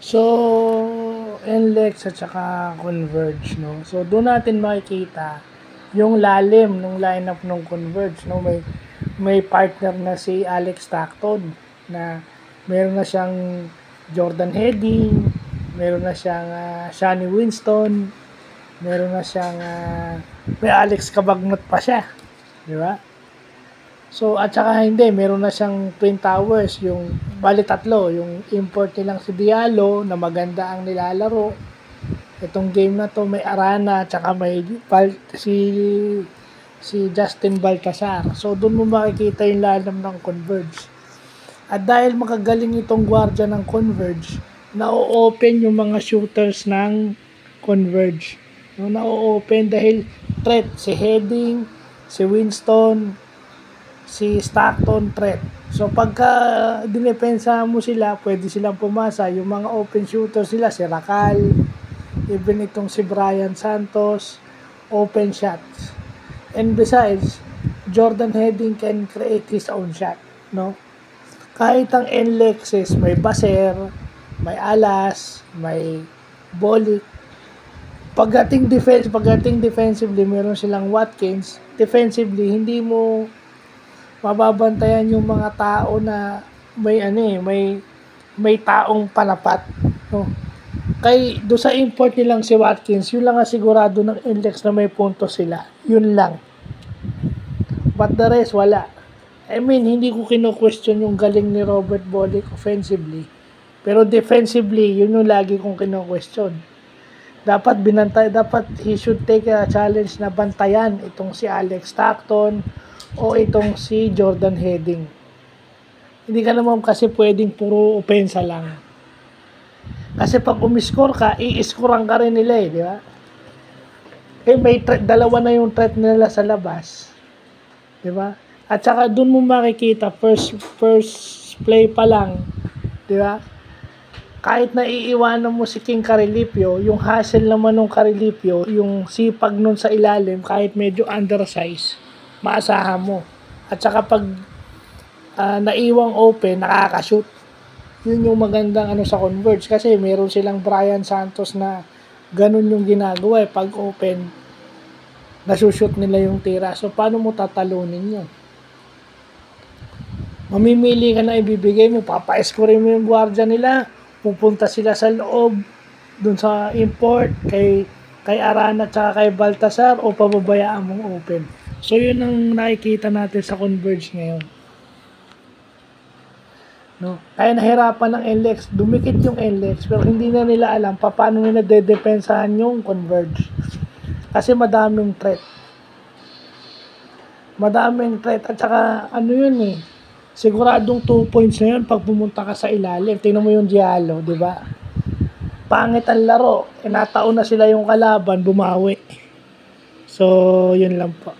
So, NLEX at saka Converge, no? So, doon natin makikita yung lalim ng lineup ng Converge, no? May partner na si Alex Stockton na meron na siyang Jordan Heading, meron na siyang Shani Winston, meron na siyang may Alex Cabagnot pa siya, di ba? So, at saka hindi, meron na siyang Twin Towers, yung bali tatlo, yung import nilang si Diallo na maganda ang nilalaro. Itong game na to may Arana, at saka may si Justin Baltasar. So, doon mo makikita yung lalim ng Converge. At dahil makagaling itong gwardiya ng Converge, na-open yung mga shooters ng Converge. No, na-open dahil threat, si Heading, si Winston, si Stockton threat. So pagka dinepensa mo sila, pwede silang pumasa. Yung mga open shooter sila, si Racal, even itong si Brian Santos, open shots. And besides, Jordan Heading can create his own shot, no? Kahit ang NLEXs, may Baser, may Alas, may Bolik. Pagdating defensively, meron silang Watkins. Defensively, hindi mo mababantayan yung mga tao na may taong panapat, no? Kay do sa import nilang si Watkins, yun lang ang sigurado ng index na may punto sila. Yun lang. But the rest, wala. I mean, hindi ko kino-question yung galing ni Robert Bolick offensively. Pero defensively, yun yung lagi kong kino-question. Dapat he should take a challenge na bantayan itong si Alex Stockton o itong si Jordan Heading. Hindi ka naman kasi pwedeng puro opensa lang. Kasi pag umiscore ka, i-scorean ka rin nila di ba? May dalawa na yung threat nila sa labas. Di ba? At saka dun mo makikita, first play pa lang, di ba? Kahit na iiwanan mo si King Carilipio, yung hustle naman ng Carilipio, yung sipag nun sa ilalim, kahit medyo undersize, maasahan mo. At saka pag naiwang open, nakakashoot. Yun yung magandang sa Converge. Kasi meron silang Brian Santos na ganun yung ginagawa. Pag open, nasushoot nila yung tira. So, paano mo tatalunin yun? Mamimili ka na ibibigay mo, papa-score mo yung gwardiya nila, pupunta sila sa loob, dun sa import, kay Arana at kay Baltasar, o pababayaan mong open. So, yun ang nakikita natin sa Converge ngayon. No? Kaya nahirapan ng NLEX, dumikit yung NLEX, pero hindi na nila alam paano nila dedepensahan yung Converge. Kasi madaming threat. At saka, yun siguradong 2 points na yun pag pumunta ka sa ilalim. Tingnan mo yung Diallo, di ba? Pangit ang laro. Nataon na sila yung kalaban, bumawi. So, yun lang po.